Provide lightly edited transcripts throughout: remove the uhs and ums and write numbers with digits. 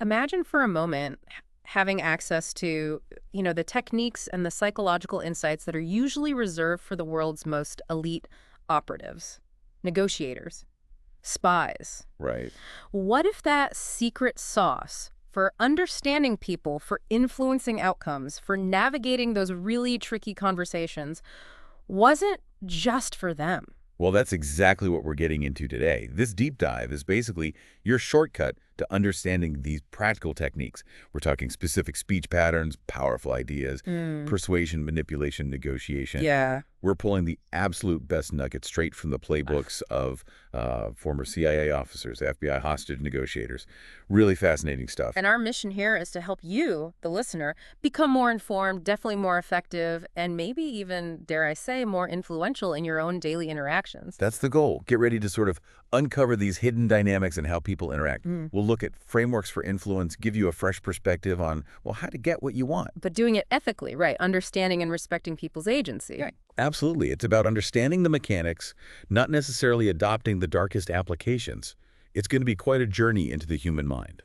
Imagine for a moment having access to, the techniques and the psychological insights that are usually reserved for the world's most elite operatives, negotiators, spies. Right. What if that secret sauce for understanding people, for influencing outcomes, for navigating those really tricky conversations wasn't just for them? Well, that's exactly what we're getting into today. This deep dive is basically your shortcut to understanding these practical techniques. We're talking specific speech patterns, powerful ideas, persuasion, manipulation, negotiation. Yeah. We're pulling the absolute best nuggets straight from the playbooks of former CIA officers, FBI hostage negotiators. Really fascinating stuff. And our mission here is to help you, the listener, become more informed, definitely more effective, and maybe even, dare I say, more influential in your own daily interactions. That's the goal. Get ready to sort of uncover these hidden dynamics and how people interact. We'll look at frameworks for influence, give you a fresh perspective on, well, how to get what you want. But doing it ethically, right? Understanding and respecting people's agency. Yeah, absolutely. It's about understanding the mechanics, not necessarily adopting the darkest applications. It's going to be quite a journey into the human mind.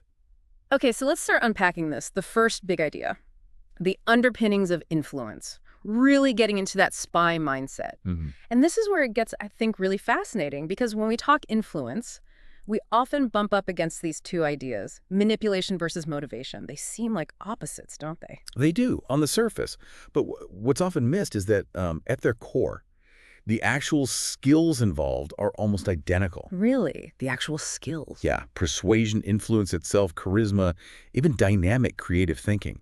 Okay, so let's start unpacking this. The first big idea, the underpinnings of influence. Really getting into that spy mindset. And this is where it gets, I think, really fascinating, because when we talk influence, we often bump up against these two ideas, manipulation versus motivation. They seem like opposites, don't they? They do, on the surface. But what's often missed is that at their core, the actual skills involved are almost identical. Really? The actual skills? Yeah, persuasion, influence itself, charisma, even dynamic creative thinking.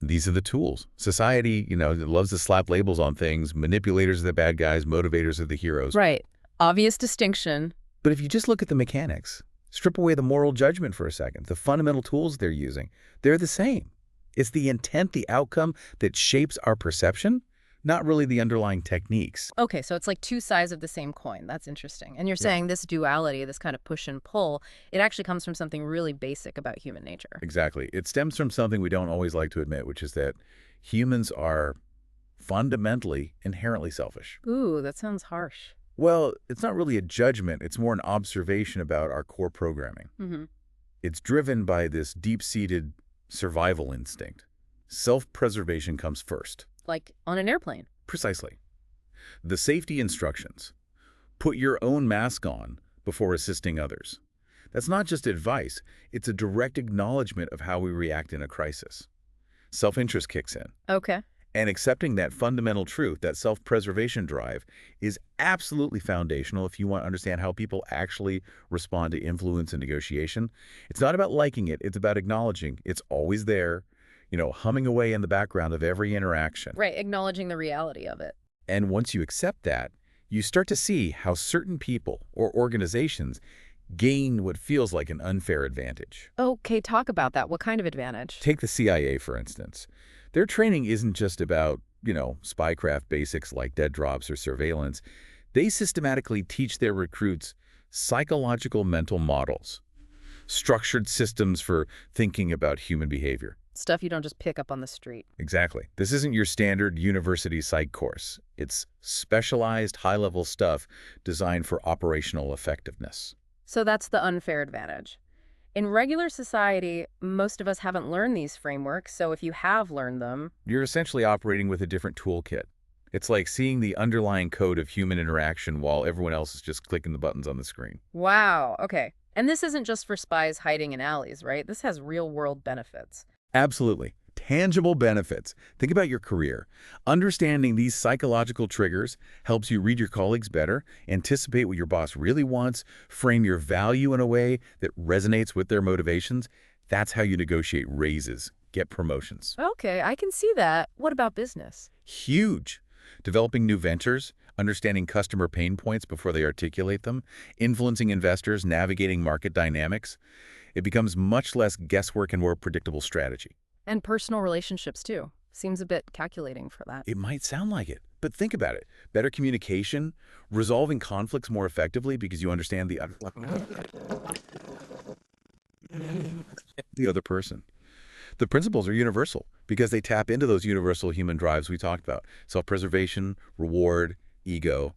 These are the tools. Society, loves to slap labels on things. Manipulators are the bad guys, motivators are the heroes. Right. Obvious distinction. But if you just look at the mechanics, strip away the moral judgment for a second, the fundamental tools they're using, they're the same. It's the intent, the outcome that shapes our perception, not really the underlying techniques. Okay, so it's like two sides of the same coin. That's interesting. And you're saying this duality, this kind of push and pull, it actually comes from something really basic about human nature. Exactly. It stems from something we don't always like to admit, which is that humans are fundamentally inherently selfish. Ooh, that sounds harsh. Well, it's not really a judgment. It's more an observation about our core programming. It's driven by this deep-seated survival instinct. Self-preservation comes first. Like on an airplane. Precisely. The safety instructions. Put your own mask on before assisting others. That's not just advice. It's a direct acknowledgement of how we react in a crisis. Self-interest kicks in. Okay. And accepting that fundamental truth, that self-preservation drive, is absolutely foundational if you want to understand how people actually respond to influence and negotiation. It's not about liking it. It's about acknowledging it's always there, humming away in the background of every interaction. Right, acknowledging the reality of it. And once you accept that, you start to see how certain people or organizations gain what feels like an unfair advantage. Okay, talk about that. What kind of advantage? Take the CIA, for instance. Their training isn't just about, spycraft basics like dead drops or surveillance. They systematically teach their recruits psychological mental models, structured systems for thinking about human behavior. Stuff you don't just pick up on the street. Exactly. This isn't your standard university psych course. It's specialized, high-level stuff designed for operational effectiveness. So that's the unfair advantage. In regular society, most of us haven't learned these frameworks, so if you have learned them... You're essentially operating with a different toolkit. It's like seeing the underlying code of human interaction while everyone else is just clicking the buttons on the screen. Wow, okay. And this isn't just for spies hiding in alleys, right? This has real-world benefits. Absolutely. Tangible benefits. Think about your career. Understanding these psychological triggers helps you read your colleagues better, anticipate what your boss really wants, frame your value in a way that resonates with their motivations. That's how you negotiate raises, get promotions. Okay, I can see that. What about business? Huge. Developing new ventures, understanding customer pain points before they articulate them, influencing investors, navigating market dynamics. It becomes much less guesswork and more predictable strategy. And personal relationships, too. Seems a bit calculating for that. It might sound like it, but think about it. Better communication, resolving conflicts more effectively because you understand the other person. The principles are universal because they tap into those universal human drives we talked about. Self-preservation, reward, ego.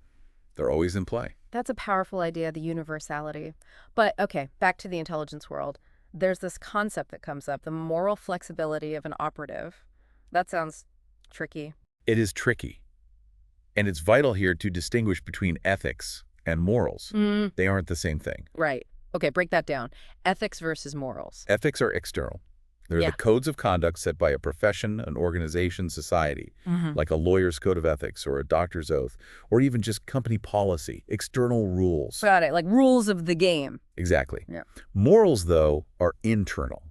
They're always in play. That's a powerful idea, the universality. But, okay, back to the intelligence world. there's this concept that comes up, the moral flexibility of an operative. That sounds tricky. It is tricky. And it's vital here to distinguish between ethics and morals. They aren't the same thing. Right. Okay, break that down. Ethics versus morals. Ethics are external. They're Yeah. the codes of conduct set by a profession, an organization, society, like a lawyer's code of ethics or a doctor's oath, or even just company policy, external rules. Got it, like rules of the game. Exactly. Yeah. Morals, though, are internal.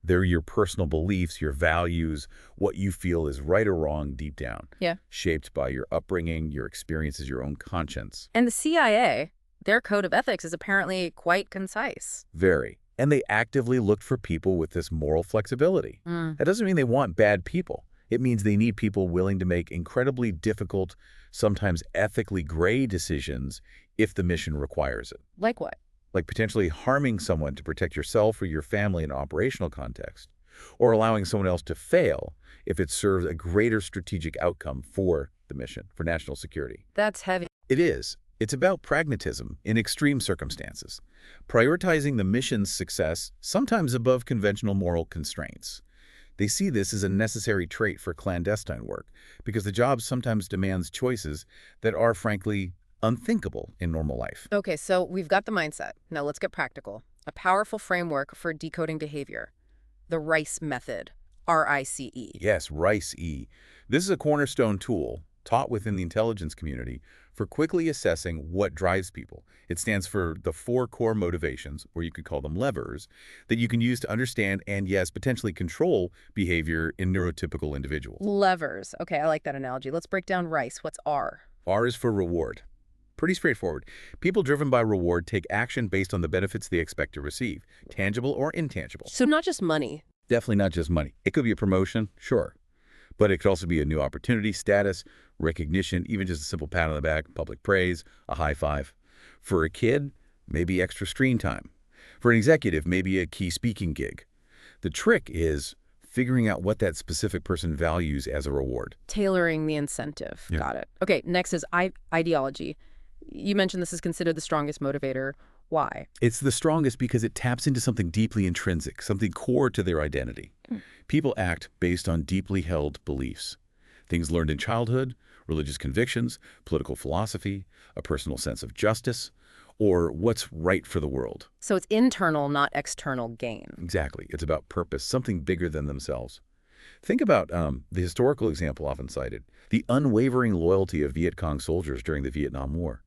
They're your personal beliefs, your values, what you feel is right or wrong deep down. Yeah. Shaped by your upbringing, your experiences, your own conscience. And the CIA, their code of ethics is apparently quite concise. Very. And they actively looked for people with this moral flexibility. That doesn't mean they want bad people. It means they need people willing to make incredibly difficult, sometimes ethically gray decisions if the mission requires it. Like what? Like potentially harming someone to protect yourself or your family in an operational context, or allowing someone else to fail if it serves a greater strategic outcome for the mission, for national security. That's heavy. It is. It's about pragmatism in extreme circumstances, prioritizing the mission's success, sometimes above conventional moral constraints. They see this as a necessary trait for clandestine work, because the job sometimes demands choices that are, frankly, unthinkable in normal life. Okay, so we've got the mindset. Now let's get practical. A powerful framework for decoding behavior. The R.I.C.E method. R.I.C.E. Yes, R.I.C.E. This is a cornerstone tool taught within the intelligence community for quickly assessing what drives people. It stands for the 4 core motivations, or you could call them levers, that you can use to understand and, yes, potentially control behavior in neurotypical individuals. Levers. Okay, I like that analogy. Let's break down R.I.C.E. What's R? R is for reward. Pretty straightforward. People driven by reward take action based on the benefits they expect to receive, tangible or intangible. So not just money. Definitely not just money. It could be a promotion, sure. But it could also be a new opportunity, status, recognition, even just a simple pat on the back, public praise, a high five. For a kid, maybe extra screen time. For an executive, maybe a key speaking gig. The trick is figuring out what that specific person values as a reward. Tailoring the incentive. Yeah. Got it. Okay, next is ideology. You mentioned this is considered the strongest motivator. Why? It's the strongest because it taps into something deeply intrinsic, something core to their identity. People act based on deeply held beliefs. Things learned in childhood, religious convictions, political philosophy, a personal sense of justice, or what's right for the world. So it's internal, not external gain. Exactly. It's about purpose, something bigger than themselves. Think about the historical example often cited, the unwavering loyalty of Viet Cong soldiers during the Vietnam War.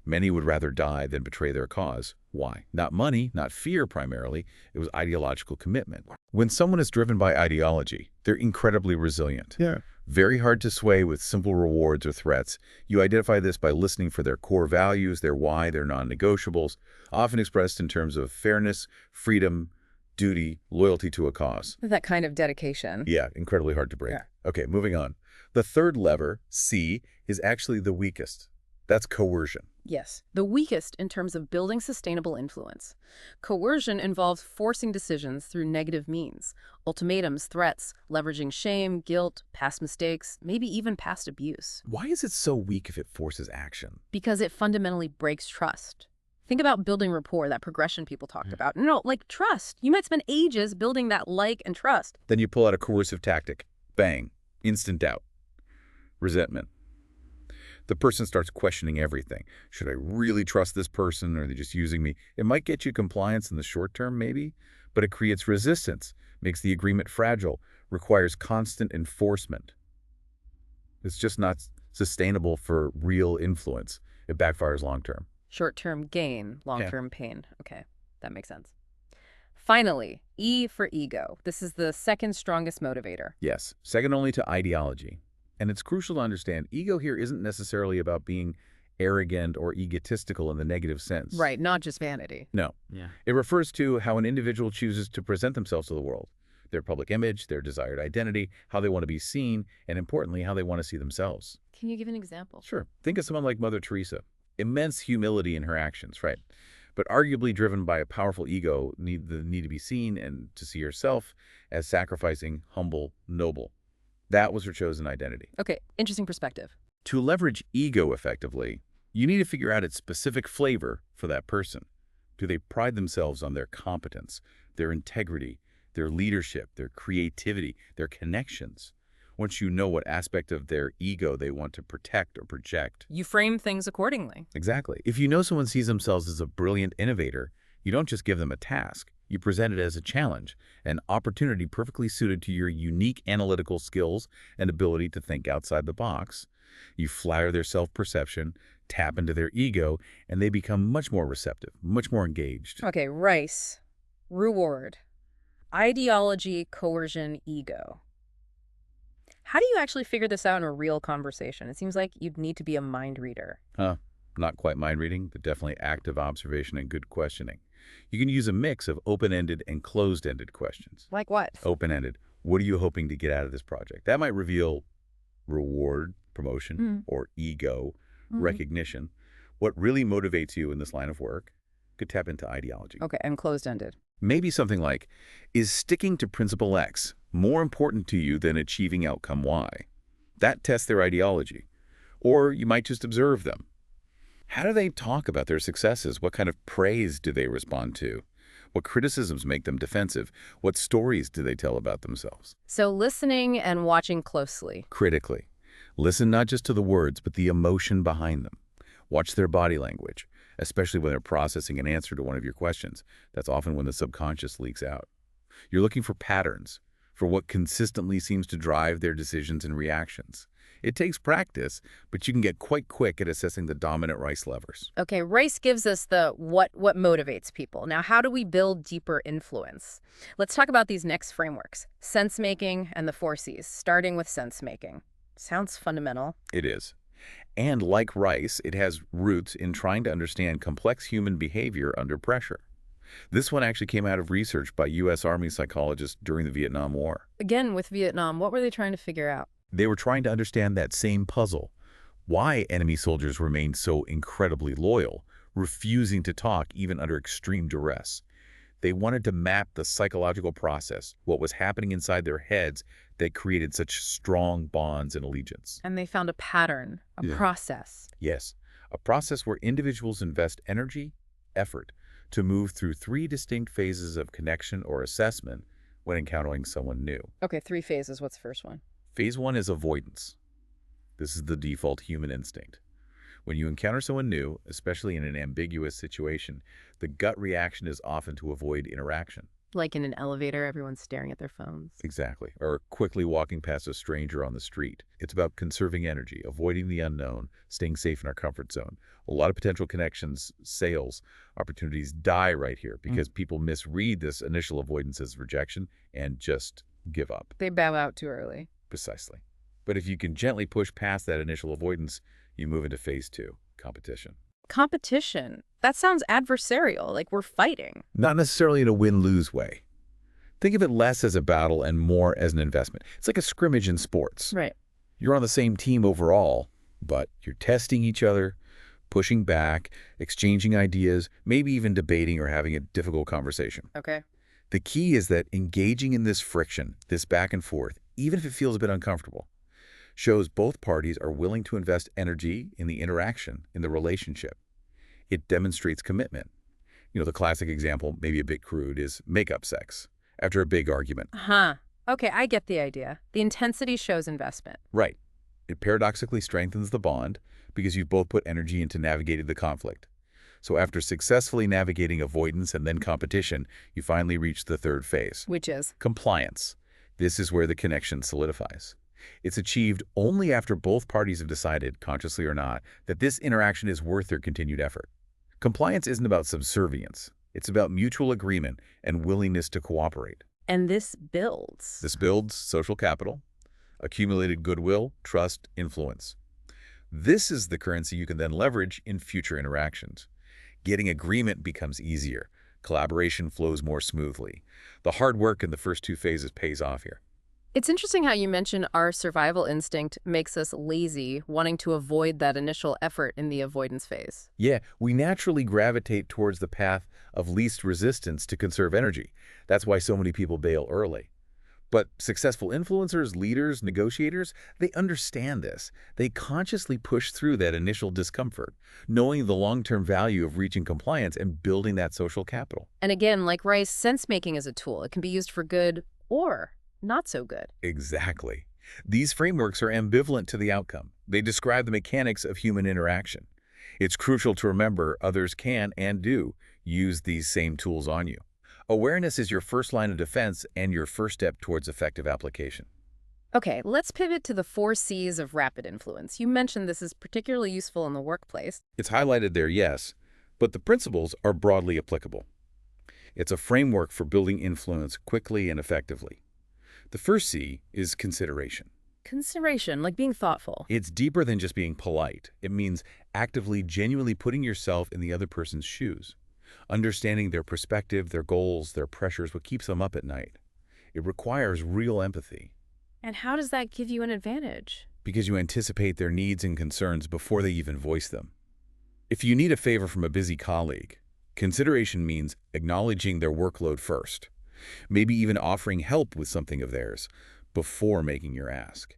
Many would rather die than betray their cause. Why? Not money, not fear primarily. It was ideological commitment. When someone is driven by ideology, they're incredibly resilient. Yeah. Very hard to sway with simple rewards or threats. You identify this by listening for their core values, their why, their non-negotiables, often expressed in terms of fairness, freedom, duty, loyalty to a cause. That kind of dedication. Yeah, incredibly hard to break. Yeah. Okay, moving on. The third lever, C, is actually the weakest. That's coercion. Yes, the weakest in terms of building sustainable influence. Coercion involves forcing decisions through negative means, ultimatums, threats, leveraging shame, guilt, past mistakes, maybe even past abuse. Why is it so weak if it forces action? Because it fundamentally breaks trust. Think about building rapport, that progression people talked about. No, like trust. You might spend ages building that like and trust. Then you pull out a coercive tactic. Bang. Instant doubt. Resentment. The person starts questioning everything. Should I really trust this person, or are they just using me? It might get you compliance in the short term, maybe, but it creates resistance, makes the agreement fragile, requires constant enforcement. It's just not sustainable for real influence. It backfires long term. Short-term gain, long-term pain. Okay, that makes sense. Finally, E for ego. This is the second strongest motivator. Yes, second only to ideology. And it's crucial to understand, ego here isn't necessarily about being arrogant or egotistical in the negative sense. Right, not just vanity. No. Yeah. It refers to how an individual chooses to present themselves to the world, their public image, their desired identity, how they want to be seen, and importantly, how they want to see themselves. Can you give an example? Sure. Think of someone like Mother Teresa. Immense humility in her actions, right? But arguably driven by a powerful ego, the need to be seen and to see herself as sacrificing, humble, noble. That was her chosen identity. Okay, interesting perspective. To leverage ego effectively, you need to figure out its specific flavor for that person. Do they pride themselves on their competence, their integrity, their leadership, their creativity, their connections? Once you know what aspect of their ego they want to protect or project. You frame things accordingly. Exactly. If you know someone sees themselves as a brilliant innovator, you don't just give them a task. You present it as a challenge, an opportunity perfectly suited to your unique analytical skills and ability to think outside the box. You flatter their self-perception, tap into their ego, and they become much more receptive, much more engaged. Okay, R.I.C.E. Reward. Ideology, coercion, ego. How do you actually figure this out in a real conversation? It seems like you'd need to be a mind reader. Not quite mind reading, but definitely active observation and good questioning. You can use a mix of open-ended and closed-ended questions. Like what? Open-ended. What are you hoping to get out of this project? That might reveal reward, promotion, or ego, recognition. What really motivates you in this line of work could tap into ideology. Okay, and closed-ended. Maybe something like, is sticking to principle X more important to you than achieving outcome Y? That tests their ideology. Or you might just observe them. How do they talk about their successes? What kind of praise do they respond to? What criticisms make them defensive? What stories do they tell about themselves? So listening and watching closely. Critically. Listen not just to the words, but the emotion behind them. Watch their body language, especially when they're processing an answer to one of your questions. That's often when the subconscious leaks out. You're looking for patterns, for what consistently seems to drive their decisions and reactions. It takes practice, but you can get quite quick at assessing the dominant R.I.C.E. levers. Okay, R.I.C.E. gives us the what motivates people. Now, how do we build deeper influence? Let's talk about these next frameworks, Sensemaking and the 4 Cs, starting with Sensemaking. Sounds fundamental. It is. And like R.I.C.E., it has roots in trying to understand complex human behavior under pressure. This one actually came out of research by U.S. Army psychologists during the Vietnam War. Again, with Vietnam, what were they trying to figure out? They were trying to understand that same puzzle. Why enemy soldiers remained so incredibly loyal, refusing to talk even under extreme duress. They wanted to map the psychological process, what was happening inside their heads that created such strong bonds and allegiance. And they found a pattern, a process. Yes, a process where individuals invest energy, effort, to move through 3 distinct phases of connection or assessment when encountering someone new. Okay, 3 phases. What's the first one? Phase 1 is avoidance. This is the default human instinct. When you encounter someone new, especially in an ambiguous situation, the gut reaction is often to avoid interaction. Like in an elevator, everyone's staring at their phones. Exactly. Or quickly walking past a stranger on the street. It's about conserving energy, avoiding the unknown, staying safe in our comfort zone. A lot of potential connections, sales, opportunities die right here because people misread this initial avoidance as rejection and just give up. They bow out too early. Precisely. But if you can gently push past that initial avoidance, you move into phase 2, competition. Competition? That sounds adversarial, like we're fighting. Not necessarily in a win-lose way. Think of it less as a battle and more as an investment. It's like a scrimmage in sports. Right. You're on the same team overall, but you're testing each other, pushing back, exchanging ideas, maybe even debating or having a difficult conversation. Okay. The key is that engaging in this friction, this back and forth, even if it feels a bit uncomfortable, shows both parties are willing to invest energy in the interaction, in the relationship. It demonstrates commitment. You know, the classic example, maybe a bit crude, is makeup sex after a big argument. Okay, I get the idea. The intensity shows investment. Right. It paradoxically strengthens the bond because you've both put energy into navigating the conflict. So after successfully navigating avoidance and then competition, you finally reach the 3rd phase. Which is? Compliance. This is where the connection solidifies. It's achieved only after both parties have decided, consciously or not, that this interaction is worth their continued effort. Compliance isn't about subservience. It's about mutual agreement and willingness to cooperate. And this builds. This builds social capital, accumulated goodwill, trust, influence. This is the currency you can then leverage in future interactions. Getting agreement becomes easier. Collaboration flows more smoothly. The hard work in the first 2 phases pays off here. It's interesting how you mention our survival instinct makes us lazy, wanting to avoid that initial effort in the avoidance phase. Yeah, we naturally gravitate towards the path of least resistance to conserve energy. That's why so many people bail early. But successful influencers, leaders, negotiators, they understand this. They consciously push through that initial discomfort, knowing the long-term value of reaching compliance and building that social capital. And again, like R.I.C.E, sense-making is a tool. It can be used for good or not so good. Exactly. These frameworks are ambivalent to the outcome. They describe the mechanics of human interaction. It's crucial to remember others can and do use these same tools on you. Awareness is your first line of defense and your first step towards effective application. Okay, let's pivot to the 4 C's of rapid influence. You mentioned this is particularly useful in the workplace. It's highlighted there, yes, but the principles are broadly applicable. It's a framework for building influence quickly and effectively. The first C is consideration. Consideration, like being thoughtful. It's deeper than just being polite. It means actively, genuinely putting yourself in the other person's shoes. Understanding their perspective, their goals, their pressures, what keeps them up at night. It requires real empathy. And how does that give you an advantage? Because you anticipate their needs and concerns before they even voice them. If you need a favor from a busy colleague, consideration means acknowledging their workload first. Maybe even offering help with something of theirs before making your ask.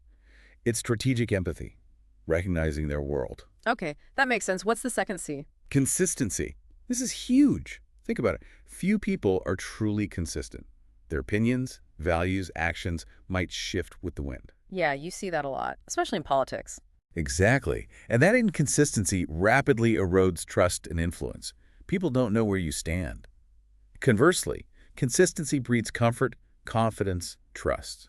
It's strategic empathy, recognizing their world. Okay, that makes sense. What's the second C? Consistency. This is huge. Think about it. Few people are truly consistent. Their opinions, values, actions might shift with the wind. Yeah, you see that a lot, especially in politics. Exactly. And that inconsistency rapidly erodes trust and influence. People don't know where you stand. Conversely, consistency breeds comfort, confidence, trust.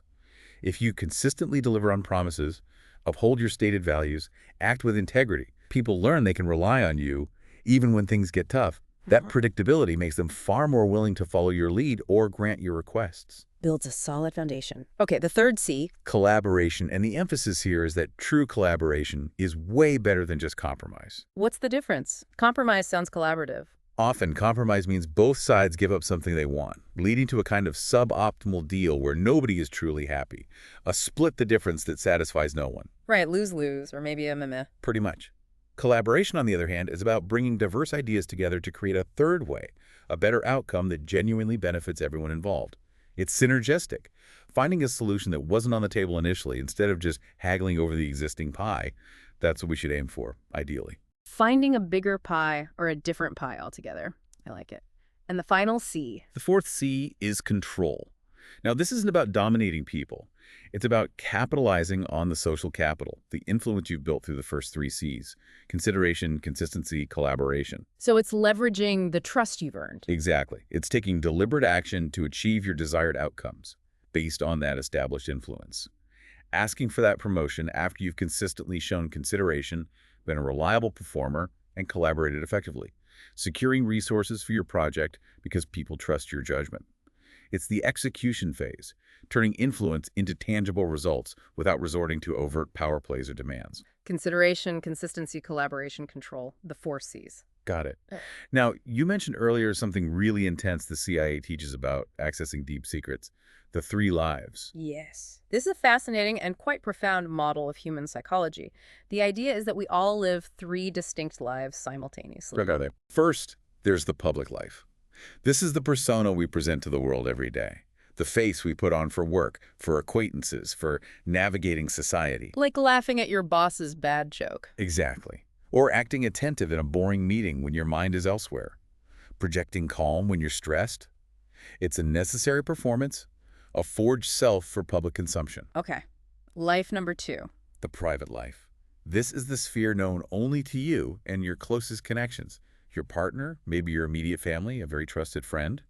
If you consistently deliver on promises, uphold your stated values, act with integrity, people learn they can rely on you even when things get tough. That predictability makes them far more willing to follow your lead or grant your requests. Builds a solid foundation. Okay, the third C. Collaboration, and the emphasis here is that true collaboration is way better than just compromise. What's the difference? Compromise sounds collaborative. Often, compromise means both sides give up something they want, leading to a kind of suboptimal deal where nobody is truly happy. A split the difference that satisfies no one. Right, lose-lose, or maybe a meh. Pretty much. Collaboration, on the other hand, is about bringing diverse ideas together to create a third way, a better outcome that genuinely benefits everyone involved. It's synergistic, finding a solution that wasn't on the table initially instead of just haggling over the existing pie. That's what we should aim for, ideally. Finding a bigger pie or a different pie altogether. I like it. And the final C. The fourth C is control. Now, this isn't about dominating people. It's about capitalizing on the social capital, the influence you've built through the first 3 Cs: consideration, consistency, collaboration. So it's leveraging the trust you've earned. Exactly. It's taking deliberate action to achieve your desired outcomes based on that established influence. Asking for that promotion after you've consistently shown consideration, been a reliable performer, and collaborated effectively. Securing resources for your project because people trust your judgment. It's the execution phase, turning influence into tangible results without resorting to overt power plays or demands. Consideration, consistency, collaboration, control, the 4 Cs. Got it. Now, you mentioned earlier something really intense the CIA teaches about accessing deep secrets, the 3 lives. Yes. This is a fascinating and quite profound model of human psychology. The idea is that we all live 3 distinct lives simultaneously. What are they? First, there's the public life. This is the persona we present to the world every day. The face we put on for work, for acquaintances, for navigating society. Like laughing at your boss's bad joke. Exactly. Or acting attentive in a boring meeting when your mind is elsewhere. Projecting calm when you're stressed. It's a necessary performance, a forged self for public consumption. Okay. Life number 2. The private life. This is the sphere known only to you and your closest connections. Your partner, maybe your immediate family, a very trusted friend.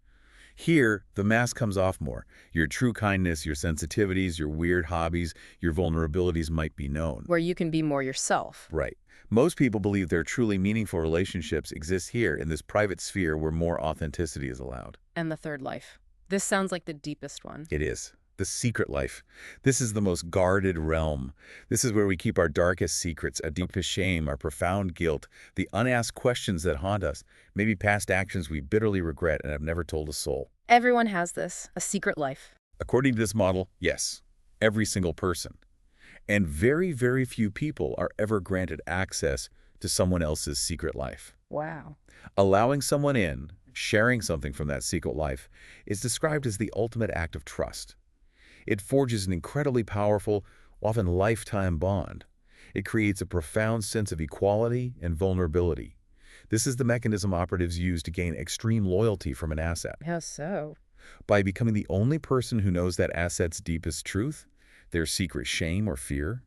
Here, the mask comes off more. Your true kindness, your sensitivities, your weird hobbies, your vulnerabilities might be known. Where you can be more yourself. Right. Most people believe their truly meaningful relationships exist here in this private sphere where more authenticity is allowed. And the third life. This sounds like the deepest one. It is. The secret life. This is the most guarded realm. This is where we keep our darkest secrets, our deepest shame, our profound guilt, the unasked questions that haunt us, maybe past actions we bitterly regret and have never told a soul. Everyone has this, a secret life. According to this model, yes, every single person. And very, very few people are ever granted access to someone else's secret life. Wow. Allowing someone in, sharing something from that secret life, is described as the ultimate act of trust. It forges an incredibly powerful, often lifetime bond. It creates a profound sense of equality and vulnerability. This is the mechanism operatives use to gain extreme loyalty from an asset. How so? By becoming the only person who knows that asset's deepest truth, their secret shame or fear,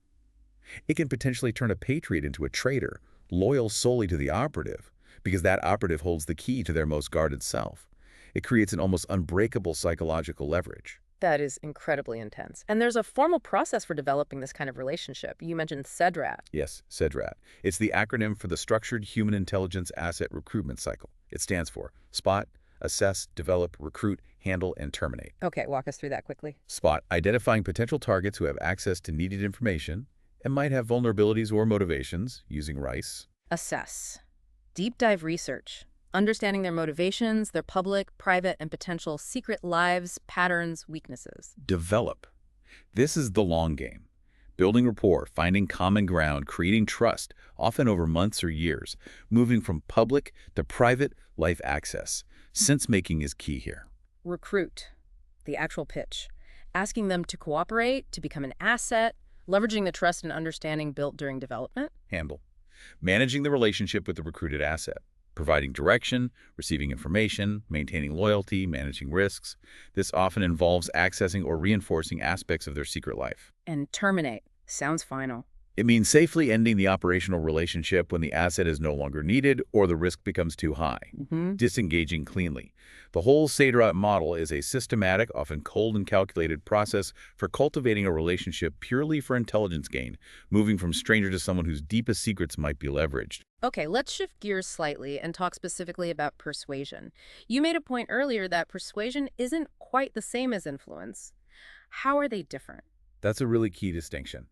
it can potentially turn a patriot into a traitor, loyal solely to the operative, because that operative holds the key to their most guarded self. It creates an almost unbreakable psychological leverage. That is incredibly intense. And there's a formal process for developing this kind of relationship. You mentioned SEDRAT. Yes, SEDRAT. It's the acronym for the Structured Human Intelligence Asset Recruitment Cycle. It stands for Spot, Assess, Develop, Recruit, Handle, and Terminate. Okay, walk us through that quickly. Spot, identifying potential targets who have access to needed information and might have vulnerabilities or motivations using R.I.C.E. Assess. Deep dive research. Understanding their motivations, their public, private, and potential secret lives, patterns, weaknesses. Develop. This is the long game. Building rapport, finding common ground, creating trust, often over months or years, moving from public to private life access. Sensemaking is key here. Recruit. The actual pitch. Asking them to cooperate, to become an asset, leveraging the trust and understanding built during development. Handle. Managing the relationship with the recruited asset. Providing direction, receiving information, maintaining loyalty, managing risks. This often involves accessing or reinforcing aspects of their secret life. And terminate. Sounds final. It means safely ending the operational relationship when the asset is no longer needed or the risk becomes too high. Disengaging cleanly. The whole SEDRAT model is a systematic, often cold and calculated process for cultivating a relationship purely for intelligence gain, moving from stranger to someone whose deepest secrets might be leveraged. Okay, let's shift gears slightly and talk specifically about persuasion. You made a point earlier that persuasion isn't quite the same as influence. How are they different? That's a really key distinction.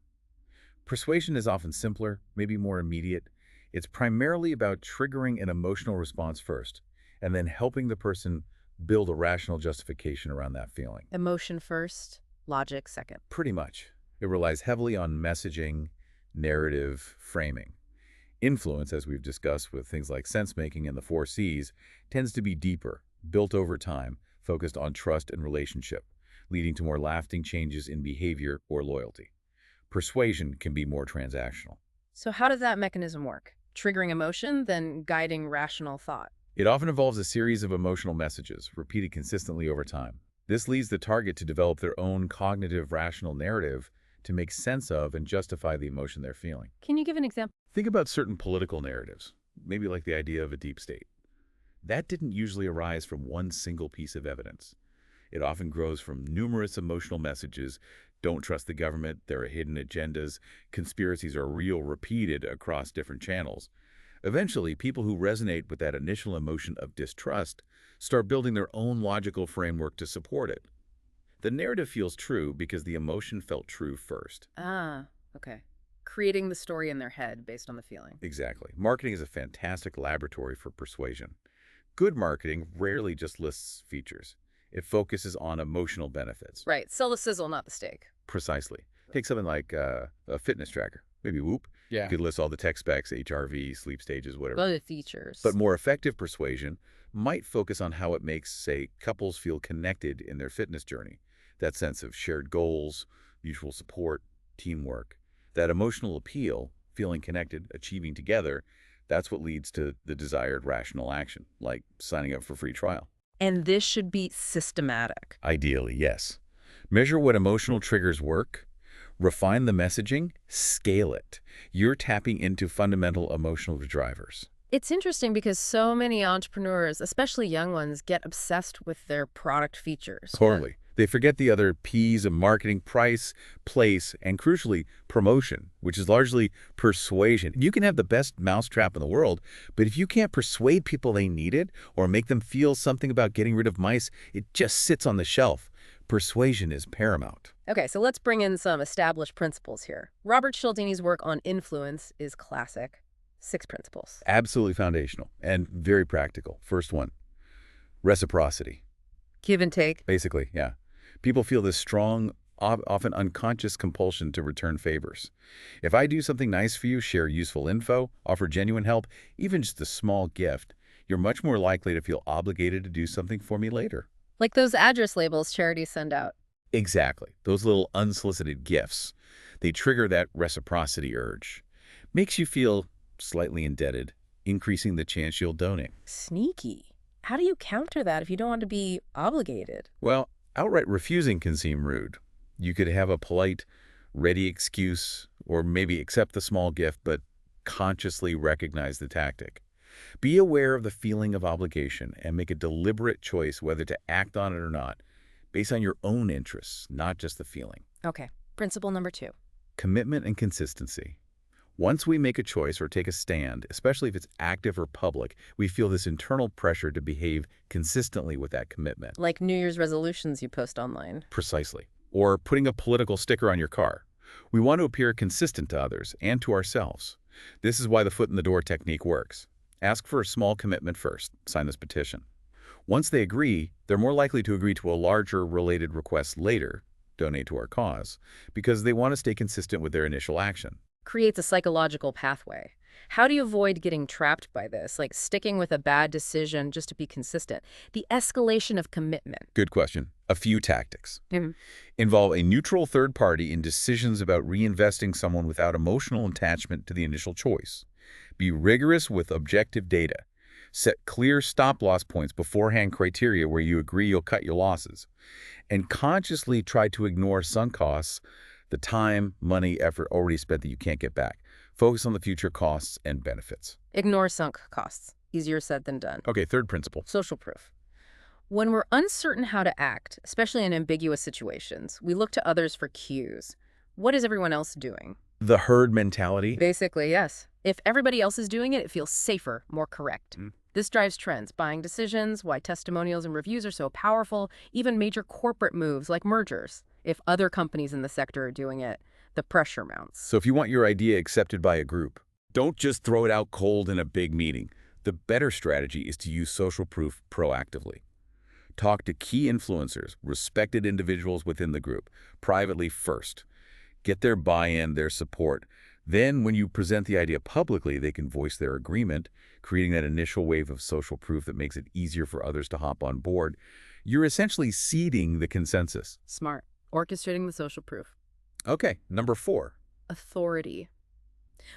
Persuasion is often simpler, maybe more immediate. It's primarily about triggering an emotional response first, and then helping the person build a rational justification around that feeling. Emotion first, logic second. Pretty much. It relies heavily on messaging, narrative, framing. Influence, as we've discussed with things like Sensemaking and the 4 Cs, tends to be deeper, built over time, focused on trust and relationship, leading to more lasting changes in behavior or loyalty. Persuasion can be more transactional. So how does that mechanism work? Triggering emotion, then guiding rational thought. It often involves a series of emotional messages, repeated consistently over time. This leads the target to develop their own cognitive rational narrative to make sense of and justify the emotion they're feeling. Can you give an example? Think about certain political narratives, maybe like the idea of a deep state. That didn't usually arise from one single piece of evidence. It often grows from numerous emotional messages. Don't trust the government, there are hidden agendas, conspiracies are real, repeated across different channels. Eventually, people who resonate with that initial emotion of distrust start building their own logical framework to support it. The narrative feels true because the emotion felt true first. Ah, okay. Creating the story in their head based on the feeling. Exactly. Marketing is a fantastic laboratory for persuasion. Good marketing rarely just lists features. It focuses on emotional benefits. Right. Sell the sizzle, not the steak. Precisely. Take something like a fitness tracker, maybe Whoop. Yeah. You could list all the tech specs, HRV, sleep stages, whatever. Other features. But more effective persuasion might focus on how it makes, say, couples feel connected in their fitness journey. That sense of shared goals, mutual support, teamwork. That emotional appeal, feeling connected, achieving together, that's what leads to the desired rational action, like signing up for free trial. And this should be systematic. Ideally, yes. Measure what emotional triggers work, refine the messaging, scale it. You're tapping into fundamental emotional drivers. It's interesting because so many entrepreneurs, especially young ones, get obsessed with their product features. Totally. They forget the other P's of marketing: price, place, and crucially, promotion, which is largely persuasion. You can have the best mousetrap in the world, but if you can't persuade people they need it or make them feel something about getting rid of mice, it just sits on the shelf. Persuasion is paramount. Okay, so let's bring in some established principles here. Robert Cialdini's work on influence is classic. 6 principles. Absolutely foundational and very practical. First one, reciprocity. Give and take. Basically, yeah. People feel this strong, often unconscious compulsion to return favors. If I do something nice for you, share useful info, offer genuine help, even just a small gift, you're much more likely to feel obligated to do something for me later. Like those address labels charities send out. Exactly. Those little unsolicited gifts. They trigger that reciprocity urge. Makes you feel slightly indebted, increasing the chance you'll donate. Sneaky. How do you counter that if you don't want to be obligated? Well, outright refusing can seem rude. You could have a polite, ready excuse, or maybe accept the small gift, but consciously recognize the tactic. Be aware of the feeling of obligation and make a deliberate choice whether to act on it or not, based on your own interests, not just the feeling. Okay. Principle number 2. Commitment and consistency. Once we make a choice or take a stand, especially if it's active or public, we feel this internal pressure to behave consistently with that commitment. Like New Year's resolutions you post online. Precisely. Or putting a political sticker on your car. We want to appear consistent to others and to ourselves. This is why the foot in the door technique works. Ask for a small commitment first. Sign this petition. Once they agree, they're more likely to agree to a larger related request later, donate to our cause, because they want to stay consistent with their initial action. Creates a psychological pathway. How do you avoid getting trapped by this, like sticking with a bad decision just to be consistent? The escalation of commitment. Good question. A few tactics. Mhm. Involve a neutral third party in decisions about reinvesting someone without emotional attachment to the initial choice. Be rigorous with objective data. Set clear stop-loss points beforehand criteria where you agree you'll cut your losses. And consciously try to ignore sunk costs, the time, money, effort already spent that you can't get back. Focus on the future costs and benefits. Ignore sunk costs. Easier said than done. Okay, third principle. Social proof. When we're uncertain how to act, especially in ambiguous situations, we look to others for cues. What is everyone else doing? The herd mentality. Basically, yes. If everybody else is doing it, it feels safer, more correct. This drives trends, buying decisions, why testimonials and reviews are so powerful, even major corporate moves like mergers. If other companies in the sector are doing it, the pressure mounts. So if you want your idea accepted by a group, don't just throw it out cold in a big meeting. The better strategy is to use social proof proactively. Talk to key influencers, respected individuals within the group, privately first. Get their buy-in, their support. Then, when you present the idea publicly, they can voice their agreement, creating that initial wave of social proof that makes it easier for others to hop on board. You're essentially seeding the consensus. Smart. Orchestrating the social proof. Okay, number 4. Authority.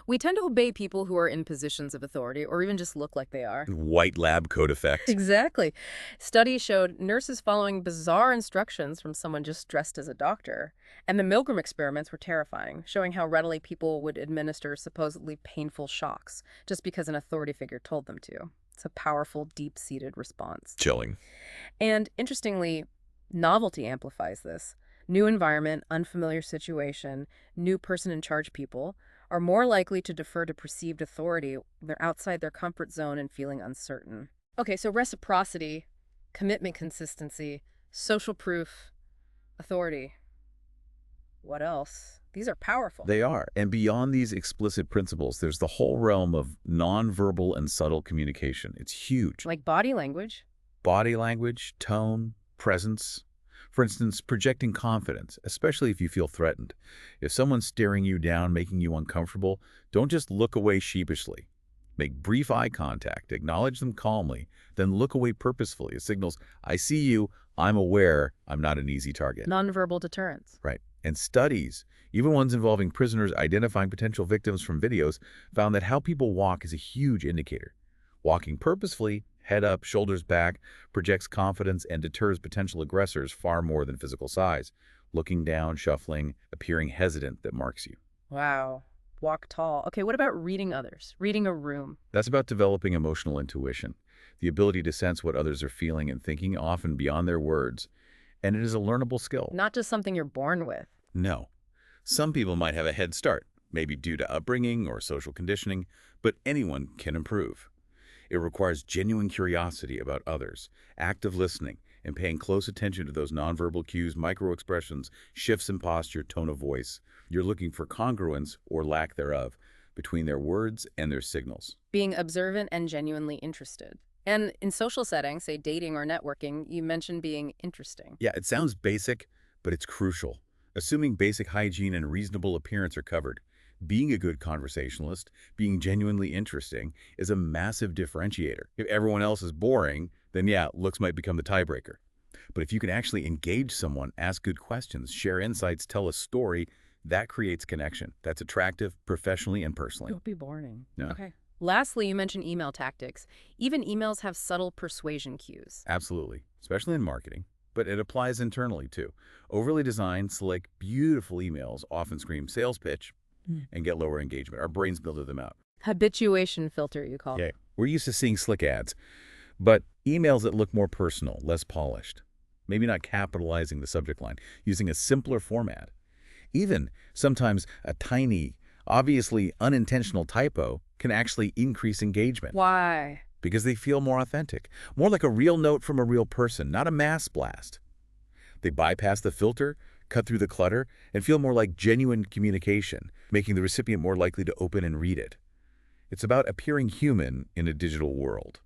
We tend to obey people who are in positions of authority or even just look like they are. White lab coat effect. Exactly. Studies showed nurses following bizarre instructions from someone just dressed as a doctor. And the Milgram experiments were terrifying, showing how readily people would administer supposedly painful shocks just because an authority figure told them to. It's a powerful, deep-seated response. Chilling. And interestingly, novelty amplifies this. New environment, unfamiliar situation, new person in charge people are more likely to defer to perceived authority when they're outside their comfort zone and feeling uncertain. Okay, so reciprocity, commitment consistency, social proof, authority. What else? These are powerful. They are. And beyond these explicit principles, there's the whole realm of nonverbal and subtle communication. It's huge. Like body language. Body language, tone, presence. For instance, projecting confidence, especially if you feel threatened. If someone's staring you down, making you uncomfortable, don't just look away sheepishly. Make brief eye contact, acknowledge them calmly, then look away purposefully. It signals, I see you, I'm aware, I'm not an easy target. Nonverbal deterrence. Right. And studies, even ones involving prisoners identifying potential victims from videos, found that how people walk is a huge indicator. Walking purposefully, head up, shoulders back, projects confidence and deters potential aggressors far more than physical size. Looking down, shuffling, appearing hesitant that marks you. Wow. Walk tall. Okay, what about reading others? Reading a room. That's about developing emotional intuition, the ability to sense what others are feeling and thinking, often beyond their words. And it is a learnable skill. Not just something you're born with. No. Some people might have a head start, maybe due to upbringing or social conditioning, but anyone can improve. It requires genuine curiosity about others, active listening, and paying close attention to those nonverbal cues, microexpressions, shifts in posture, tone of voice. You're looking for congruence, or lack thereof, between their words and their signals. Being observant and genuinely interested. And in social settings, say dating or networking, you mentioned being interesting. Yeah, it sounds basic, but it's crucial. Assuming basic hygiene and reasonable appearance are covered, being a good conversationalist, being genuinely interesting, is a massive differentiator. If everyone else is boring, then yeah, looks might become the tiebreaker. But if you can actually engage someone, ask good questions, share insights, tell a story, that creates connection. That's attractive professionally and personally. Don't be boring. No. Okay. Lastly, you mentioned email tactics. Even emails have subtle persuasion cues. Absolutely, especially in marketing. But it applies internally, too. Overly designed, slick, beautiful emails often scream sales pitch and get lower engagement. Our brains filter them out. Habituation filter, you call it. Yeah, we're used to seeing slick ads, but emails that look more personal, less polished, maybe not capitalizing the subject line, using a simpler format. Even sometimes a tiny, obviously unintentional typo can actually increase engagement. Why? Because they feel more authentic, more like a real note from a real person, not a mass blast. They bypass the filter, cut through the clutter, and feel more like genuine communication, making the recipient more likely to open and read it. It's about appearing human in a digital world.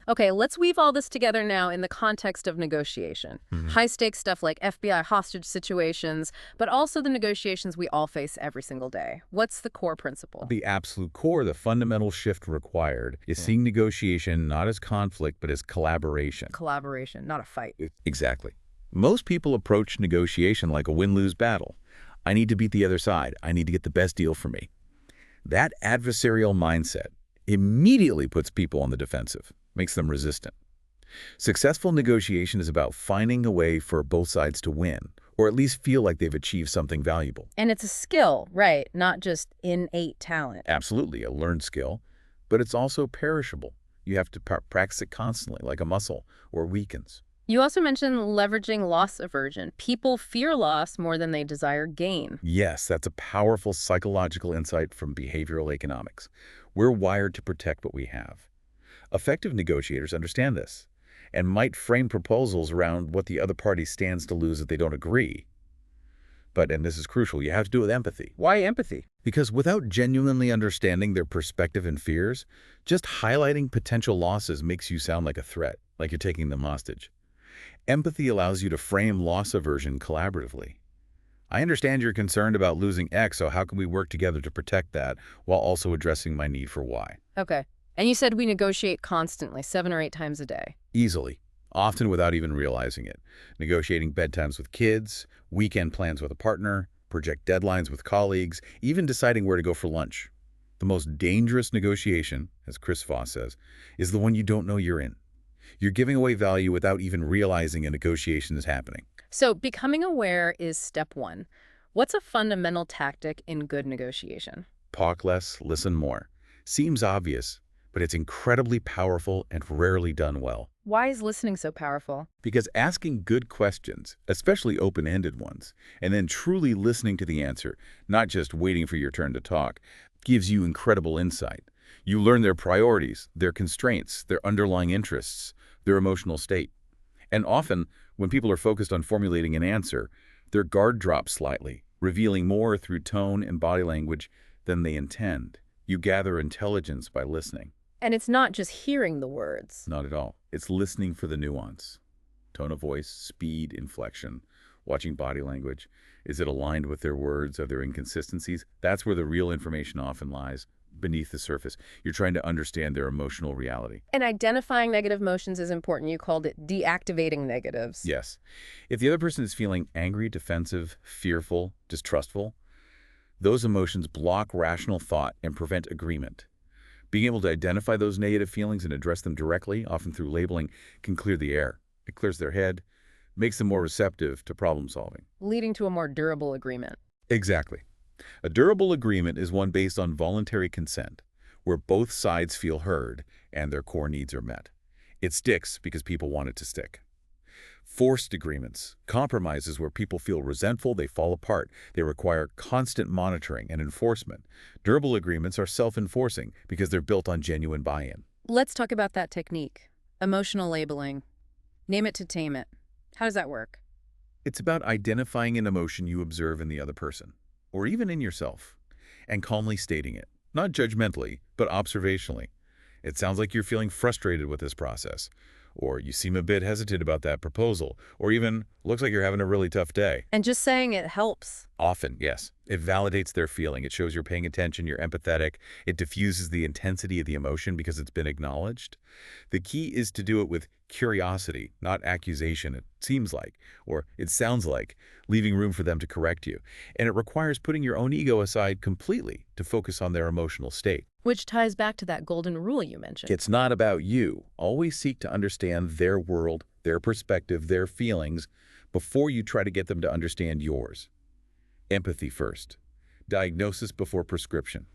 Okay, let's weave all this together now in the context of negotiation. High-stakes stuff like FBI hostage situations, but also the negotiations we all face every single day. What's the core principle? The absolute core, the fundamental shift required, is seeing negotiation not as conflict, but as collaboration. Collaboration, not a fight. Exactly. Most people approach negotiation like a win-lose battle. I need to beat the other side. I need to get the best deal for me. That adversarial mindset immediately puts people on the defensive, makes them resistant. Successful negotiation is about finding a way for both sides to win, or at least feel like they've achieved something valuable. And it's a skill, right? Not just innate talent. Absolutely, a learned skill, but it's also perishable. You have to practice it constantly, like a muscle, or it weakens. You also mentioned leveraging loss aversion. People fear loss more than they desire gain. Yes, that's a powerful psychological insight from behavioral economics. We're wired to protect what we have. Effective negotiators understand this and might frame proposals around what the other party stands to lose if they don't agree. But, and this is crucial, you have to do it with empathy. Why empathy? Because without genuinely understanding their perspective and fears, just highlighting potential losses makes you sound like a threat, like you're taking them hostage. Empathy allows you to frame loss aversion collaboratively. I understand you're concerned about losing X, so how can we work together to protect that while also addressing my need for Y? Okay. And you said we negotiate constantly, 7 or 8 times a day. Easily, often without even realizing it. Negotiating bedtimes with kids, weekend plans with a partner, project deadlines with colleagues, even deciding where to go for lunch. The most dangerous negotiation, as Chris Voss says, is the one you don't know you're in. You're giving away value without even realizing a negotiation is happening. So becoming aware is step 1. What's a fundamental tactic in good negotiation? Talk less, listen more. Seems obvious, but it's incredibly powerful and rarely done well. Why is listening so powerful? Because asking good questions, especially open-ended ones, and then truly listening to the answer, not just waiting for your turn to talk, gives you incredible insight. You learn their priorities, their constraints, their underlying interests, their emotional state. And often, when people are focused on formulating an answer, their guard drops slightly, revealing more through tone and body language than they intend. You gather intelligence by listening. And it's not just hearing the words. Not at all. It's listening for the nuance. Tone of voice, speed, inflection, watching body language. Is it aligned with their words? Are there inconsistencies? That's where the real information often lies, beneath the surface. You're trying to understand their emotional reality. And identifying negative emotions is important. You called it deactivating negatives. Yes. If the other person is feeling angry, defensive, fearful, distrustful, those emotions block rational thought and prevent agreement. Being able to identify those negative feelings and address them directly, often through labeling, can clear the air. It clears their head, makes them more receptive to problem solving. Leading to a more durable agreement. Exactly. A durable agreement is one based on voluntary consent, where both sides feel heard and their core needs are met. It sticks because people want it to stick. Forced agreements, compromises where people feel resentful, they fall apart. They require constant monitoring and enforcement. Durable agreements are self-enforcing because they're built on genuine buy-in. Let's talk about that technique. Emotional labeling. Name it to tame it. How does that work? It's about identifying an emotion you observe in the other person, or even in yourself, and calmly stating it, not judgmentally, but observationally. It sounds like you're feeling frustrated with this process, or you seem a bit hesitant about that proposal, or even looks like you're having a really tough day. And just saying it helps. Often, yes. It validates their feeling. It shows you're paying attention, you're empathetic. It diffuses the intensity of the emotion because it's been acknowledged. The key is to do it with curiosity, not accusation, it seems like, or it sounds like, leaving room for them to correct you. And it requires putting your own ego aside completely to focus on their emotional state. Which ties back to that golden rule you mentioned. It's not about you. Always seek to understand their world, their perspective, their feelings, before you try to get them to understand yours. Empathy first. Diagnosis before prescription.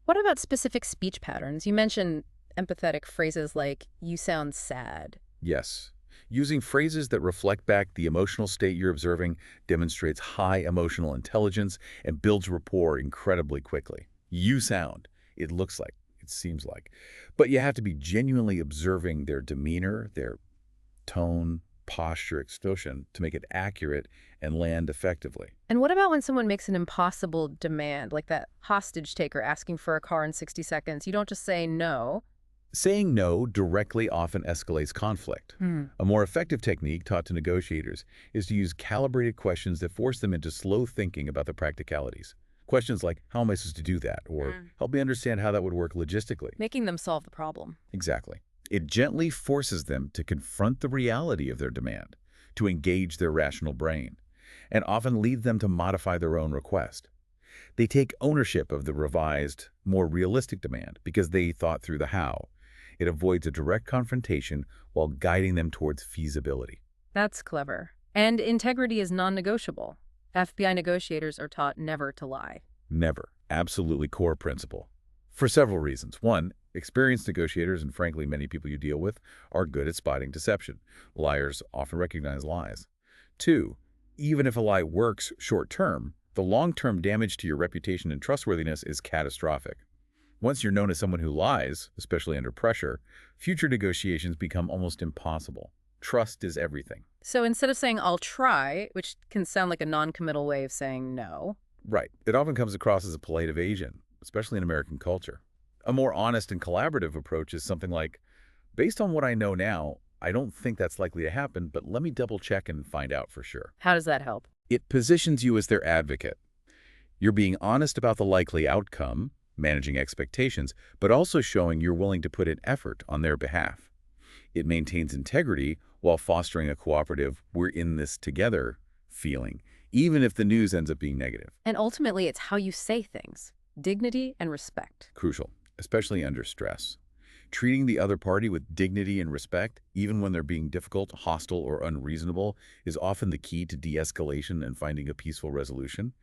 What about specific speech patterns? You mentioned empathetic phrases like, "you sound sad." Yes. Using phrases that reflect back the emotional state you're observing demonstrates high emotional intelligence and builds rapport incredibly quickly. You sound, it looks like, it seems like. But you have to be genuinely observing their demeanor, their tone, posture, expression to make it accurate and land effectively. And what about when someone makes an impossible demand, like that hostage taker asking for a car in 60 seconds? You don't just say no. Saying no directly often escalates conflict. A more effective technique taught to negotiators is to use calibrated questions that force them into slow thinking about the practicalities. Questions like, how am I supposed to do that? Or help me understand how that would work logistically. Making them solve the problem. Exactly. It gently forces them to confront the reality of their demand, to engage their rational brain, and often lead them to modify their own request. They take ownership of the revised, more realistic demand because they thought through the how. It avoids a direct confrontation while guiding them towards feasibility. That's clever. And integrity is non-negotiable. FBI negotiators are taught never to lie. Never. Absolutely core principle. For several reasons. One, experienced negotiators, and frankly many people you deal with, are good at spotting deception. Liars often recognize lies. Two, even if a lie works short-term, the long-term damage to your reputation and trustworthiness is catastrophic. Once you're known as someone who lies, especially under pressure, future negotiations become almost impossible. Trust is everything. So instead of saying, "I'll try," which can sound like a non-committal way of saying no. Right. It often comes across as a polite evasion, especially in American culture. A more honest and collaborative approach is something like, based on what I know now, I don't think that's likely to happen, but let me double check and find out for sure. How does that help? It positions you as their advocate. You're being honest about the likely outcome, managing expectations, but also showing you're willing to put in effort on their behalf. It maintains integrity while fostering a cooperative, we're in this together feeling, even if the news ends up being negative. And ultimately, it's how you say things. Dignity and respect. Crucial, especially under stress. Treating the other party with dignity and respect, even when they're being difficult, hostile, or unreasonable, is often the key to de-escalation and finding a peaceful resolution.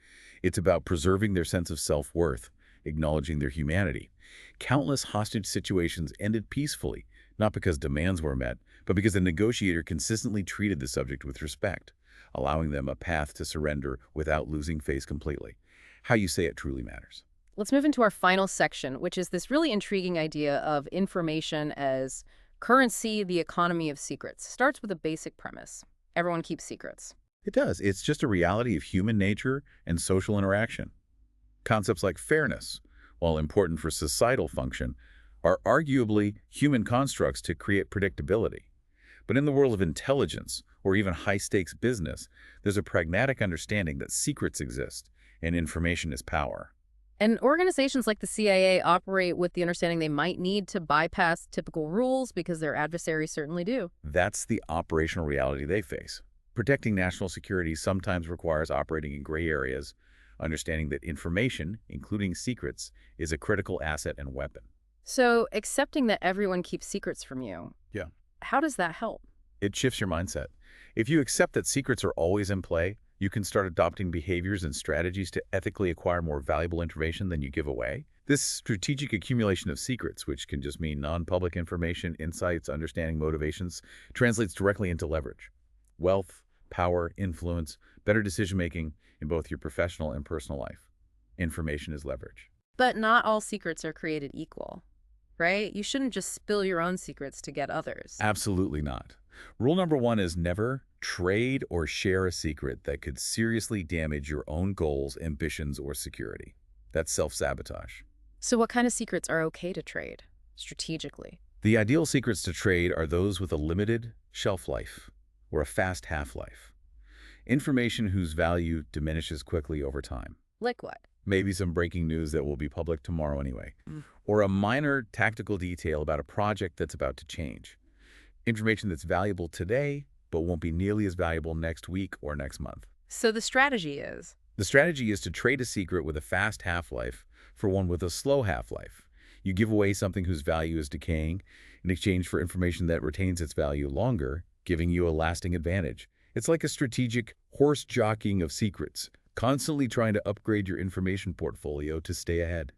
It's about preserving their sense of self-worth, acknowledging their humanity. Countless hostage situations ended peacefully, not because demands were met, but because the negotiator consistently treated the subject with respect, allowing them a path to surrender without losing face completely. How you say it truly matters. Let's move into our final section, which is this really intriguing idea of information as currency, the economy of secrets. Starts with a basic premise. Everyone keeps secrets. It does. It's just a reality of human nature and social interaction. Concepts like fairness, while important for societal function, are arguably human constructs to create predictability. But in the world of intelligence, or even high-stakes business, there's a pragmatic understanding that secrets exist, and information is power. And organizations like the CIA operate with the understanding they might need to bypass typical rules because their adversaries certainly do. That's the operational reality they face. Protecting national security sometimes requires operating in gray areas, understanding that information, including secrets, is a critical asset and weapon. So accepting that everyone keeps secrets from you, how does that help? It shifts your mindset. If you accept that secrets are always in play, you can start adopting behaviors and strategies to ethically acquire more valuable information than you give away. This strategic accumulation of secrets, which can just mean non-public information, insights, understanding motivations, translates directly into leverage. Wealth, power, influence, better decision-making in both your professional and personal life. Information is leverage. But not all secrets are created equal, right? You shouldn't just spill your own secrets to get others. Absolutely not. Rule number one is never trade or share a secret that could seriously damage your own goals, ambitions, or security. That's self-sabotage. So what kind of secrets are okay to trade strategically? The ideal secrets to trade are those with a limited shelf life or a fast half-life. Information whose value diminishes quickly over time. Like what? Maybe some breaking news that will be public tomorrow anyway. Or a minor tactical detail about a project that's about to change. Information that's valuable today, but won't be nearly as valuable next week or next month. So the strategy is? The strategy is to trade a secret with a fast half-life for one with a slow half-life. You give away something whose value is decaying in exchange for information that retains its value longer, giving you a lasting advantage. It's like a strategic horse jockeying of secrets, constantly trying to upgrade your information portfolio to stay ahead.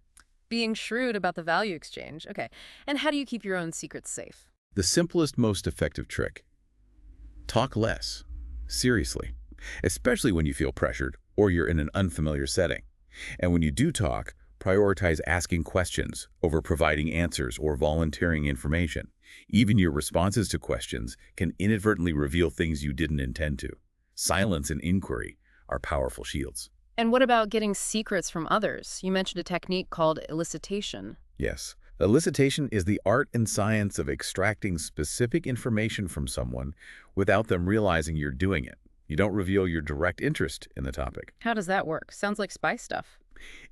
Being shrewd about the value exchange. Okay. And how do you keep your own secrets safe? The simplest, most effective trick. Talk less. Seriously. Especially when you feel pressured or you're in an unfamiliar setting. And when you do talk, prioritize asking questions over providing answers or volunteering information. Even your responses to questions can inadvertently reveal things you didn't intend to. Silence and inquiry are powerful shields. And what about getting secrets from others? You mentioned a technique called elicitation. Yes. Elicitation is the art and science of extracting specific information from someone without them realizing you're doing it. You don't reveal your direct interest in the topic. How does that work? Sounds like spy stuff.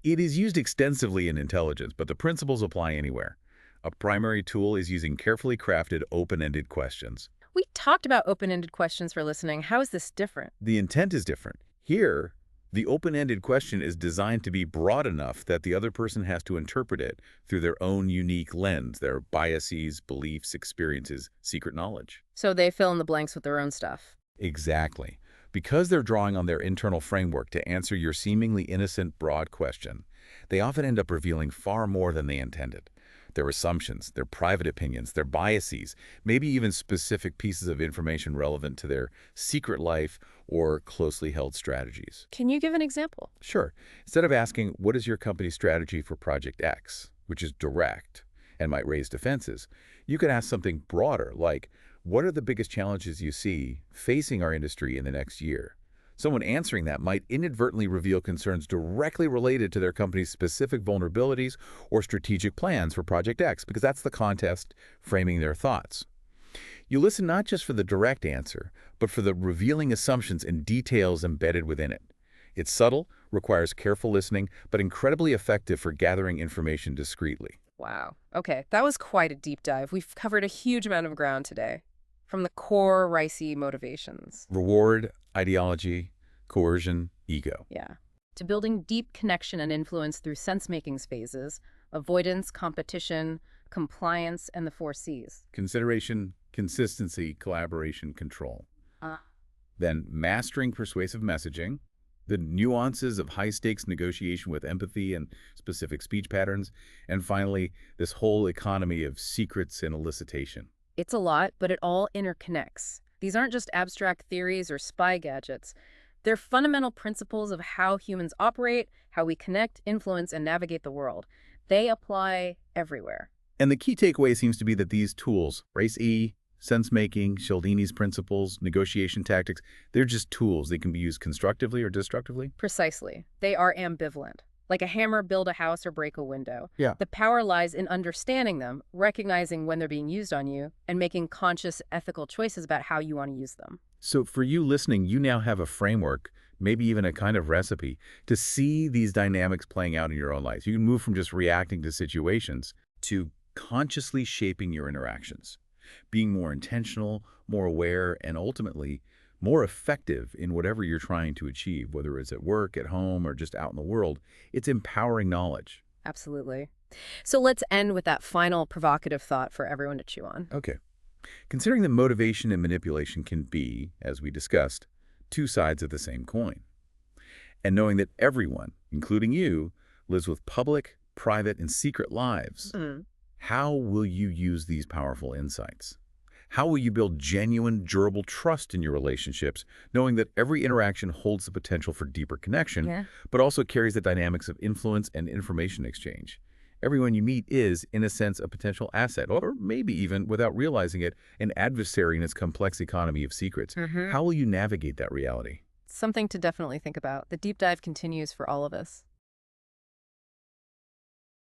It is used extensively in intelligence, but the principles apply anywhere. A primary tool is using carefully crafted, open-ended questions. We talked about open-ended questions for listening. How is this different? The intent is different. Here, the open-ended question is designed to be broad enough that the other person has to interpret it through their own unique lens, their biases, beliefs, experiences, secret knowledge. So they fill in the blanks with their own stuff. Exactly. Because they're drawing on their internal framework to answer your seemingly innocent, broad question, they often end up revealing far more than they intended. Their assumptions, their private opinions, their biases, maybe even specific pieces of information relevant to their secret life or closely held strategies. Can you give an example? Sure. Instead of asking, what is your company's strategy for Project X, which is direct and might raise defenses, you could ask something broader, like, what are the biggest challenges you see facing our industry in the next year? Someone answering that might inadvertently reveal concerns directly related to their company's specific vulnerabilities or strategic plans for Project X, because that's the context framing their thoughts. You listen not just for the direct answer, but for the revealing assumptions and details embedded within it. It's subtle, requires careful listening, but incredibly effective for gathering information discreetly. Wow. Okay, that was quite a deep dive. We've covered a huge amount of ground today. From the core R.I.C.E motivations. Reward, ideology, coercion, ego. Yeah. To building deep connection and influence through sense-making's phases, avoidance, competition, compliance, and the 4 Cs. Consideration, consistency, collaboration, control. Then mastering persuasive messaging, the nuances of high-stakes negotiation with empathy and specific speech patterns, and finally, this whole economy of secrets and elicitation. It's a lot, but it all interconnects. These aren't just abstract theories or spy gadgets. They're fundamental principles of how humans operate, how we connect, influence, and navigate the world. They apply everywhere. And the key takeaway seems to be that these tools, R.I.C.E, Sensemaking, Cialdini's principles, negotiation tactics, they're just tools. They can be used constructively or destructively. Precisely. They are ambivalent. Like a hammer, build a house or break a window. Yeah. The power lies in understanding them, recognizing when they're being used on you, and making conscious, ethical choices about how you want to use them. So for you listening, you now have a framework, maybe even a kind of recipe, to see these dynamics playing out in your own life. You can move from just reacting to situations to consciously shaping your interactions, being more intentional, more aware, and ultimately more effective in whatever you're trying to achieve, whether it's at work, at home, or just out in the world. It's empowering knowledge. Absolutely. So let's end with that final provocative thought for everyone to chew on. Okay. Considering that motivation and manipulation can be, as we discussed, 2 sides of the same coin, and knowing that everyone, including you, lives with public, private, and secret lives, how will you use these powerful insights? How will you build genuine, durable trust in your relationships, knowing that every interaction holds the potential for deeper connection, but also carries the dynamics of influence and information exchange? Everyone you meet is, in a sense, a potential asset, or maybe even, without realizing it, an adversary in its complex economy of secrets. How will you navigate that reality? Something to definitely think about. The deep dive continues for all of us.